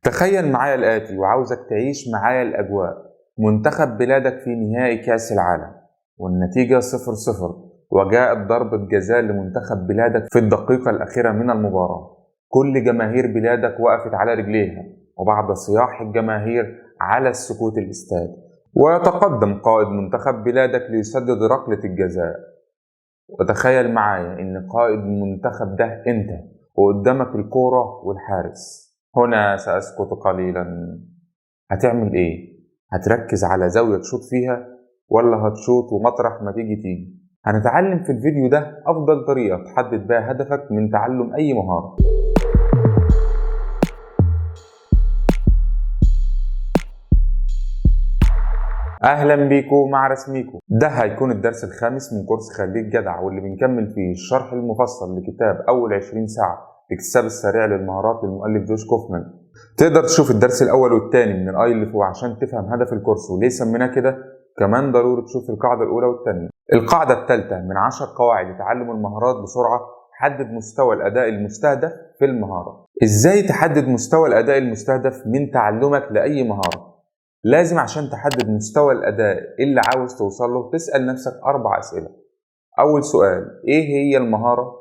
تخيل معايا الآتي وعاوزك تعيش معايا الأجواء. منتخب بلادك في نهائي كأس العالم والنتيجة 0-0، وجاءت ضربة جزاء لمنتخب بلادك في الدقيقة الأخيرة من المباراة. كل جماهير بلادك وقفت على رجليها، وبعد صياح الجماهير على السكوت الاستاد، ويتقدم قائد منتخب بلادك ليسدد ركلة الجزاء. وتخيل معايا إن قائد المنتخب ده أنت، وقدامك الكورة والحارس. هنا سأسكت قليلا. هتعمل إيه؟ هتركز على زاوية تشوط فيها، ولا هتشوط ومطرح ما تيجي تيجي؟ هنتعلم في الفيديو ده أفضل طريقة تحدد بها هدفك من تعلم أي مهارة. أهلا بيكم مع رسميكو. ده هيكون الدرس الخامس من كورس خليك جدع، واللي بنكمل فيه الشرح المفصل لكتاب أول 20 ساعة الاكتساب السريع للمهارات للمؤلف جوش كوفمان. تقدر تشوف الدرس الأول والثاني من الآي اللي فوق عشان تفهم هدف الكورس وليه سميناه كده. كمان ضروري تشوف القاعدة الأولى والثانية. القاعدة الثالثة من 10 قواعد لتعلم المهارات بسرعة: حدد مستوى الأداء المستهدف في المهارة. إزاي تحدد مستوى الأداء المستهدف من تعلمك لأي مهارة؟ لازم عشان تحدد مستوى الأداء اللي عاوز توصل له تسأل نفسك 4 أسئلة. أول سؤال: إيه هي المهارة؟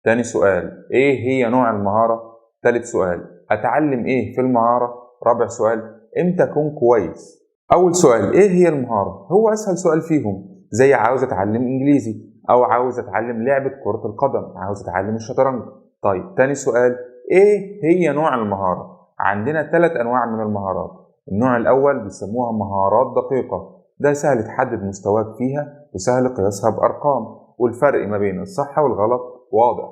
تاني سؤال: إيه هي نوع المهارة؟ تالت سؤال: أتعلم إيه في المهارة؟ رابع سؤال: إمتى أكون كويس؟ أول سؤال إيه هي المهارة؟ هو أسهل سؤال فيهم، زي عاوز أتعلم إنجليزي، أو عاوز أتعلم لعبة كرة القدم، عاوز أتعلم الشطرنج. طيب تاني سؤال: إيه هي نوع المهارة؟ عندنا 3 أنواع من المهارات. النوع الأول بيسموها مهارات دقيقة، ده سهل تحدد مستواك فيها وسهل قياسها بأرقام، والفرق ما بين الصح والغلط واضح.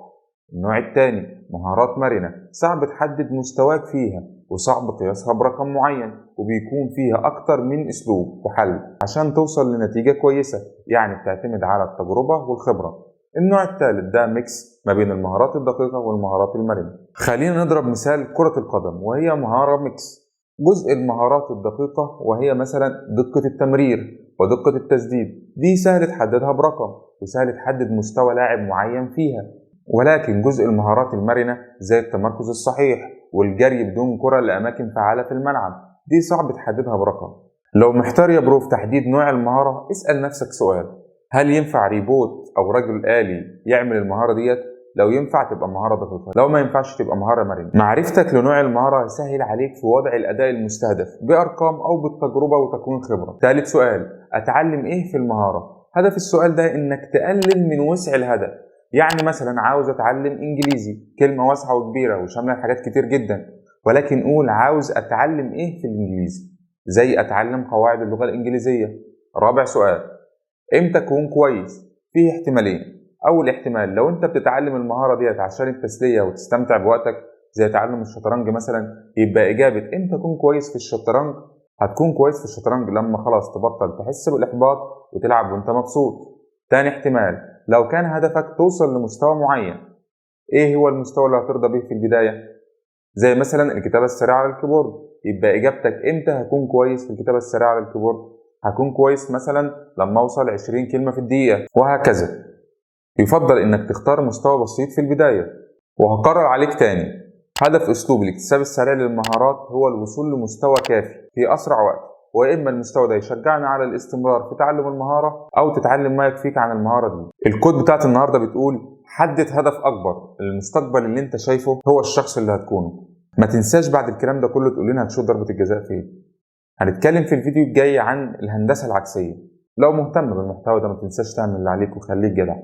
النوع الثاني مهارات مرنة، صعب تحدد مستواك فيها وصعب قياسها برقم معين، وبيكون فيها أكتر من أسلوب وحل عشان توصل لنتيجة كويسة، يعني بتعتمد على التجربة والخبرة. النوع الثالث ده ميكس ما بين المهارات الدقيقة والمهارات المرنة. خلينا نضرب مثال كرة القدم، وهي مهارة ميكس. جزء المهارات الدقيقة وهي مثلا دقة التمرير ودقة التسديد، دي سهل تحددها برقم وسهل تحدد مستوى لاعب معين فيها. ولكن جزء المهارات المرنة زي التمركز الصحيح والجري بدون كرة لأماكن فعالة في الملعب، دي صعب تحددها برقم. لو محتار يا برو في تحديد نوع المهارة، اسأل نفسك سؤال: هل ينفع ريبوت أو رجل آلي يعمل المهارة ديت؟ لو ينفع تبقى مهارة دقيقة، لو ما ينفعش تبقى مهارة مرنة. معرفتك لنوع المهارة يسهل عليك في وضع الأداء المستهدف بأرقام أو بالتجربة وتكوين خبرة. ثالث سؤال: أتعلم إيه في المهارة؟ هدف السؤال ده إنك تقلل من وسع الهدف. يعني مثلا عاوز أتعلم إنجليزي، كلمة واسعة وكبيرة وشاملة حاجات كتير جدا، ولكن قول عاوز أتعلم إيه في الإنجليزي، زي أتعلم قواعد اللغة الإنجليزية. رابع سؤال: إمتى أكون كويس؟ فيه احتمالين. أول احتمال لو أنت بتتعلم المهارة ديت عشان التسلية وتستمتع بوقتك، زي تعلم الشطرنج مثلا، يبقى إجابة إمتى أكون كويس في الشطرنج هتكون كويس في الشطرنج لما خلاص تبطل تحس بالإحباط وتلعب وأنت مبسوط. تاني احتمال لو كان هدفك توصل لمستوى معين، إيه هو المستوى اللي هترضى به في البداية؟ زي مثلا الكتابة السريعة على الكيبورد، يبقى إجابتك إمتى هكون كويس في الكتابة السريعة على الكيبورد؟ هكون كويس مثلا لما أوصل 20 كلمة في الدقيقة، وهكذا. يفضل إنك تختار مستوى بسيط في البداية. وهكرر عليك تاني: هدف أسلوب الاكتساب السريع للمهارات هو الوصول لمستوى كافي في أسرع وقت، وإما المستوى ده يشجعنا على الاستمرار في تعلم المهارة، أو تتعلم ما يكفيك عن المهارة دي. الكود بتاعت النهاردة بتقول: حدد هدف أكبر، المستقبل اللي أنت شايفه هو الشخص اللي هتكونه. ما تنساش بعد الكلام ده كله تقول لنا هتشوف ضربة الجزاء فين. هنتكلم في الفيديو الجاي عن الهندسة العكسية. لو مهتم بالمحتوى ده ما تنساش تعمل اللي عليك وخليك جدع.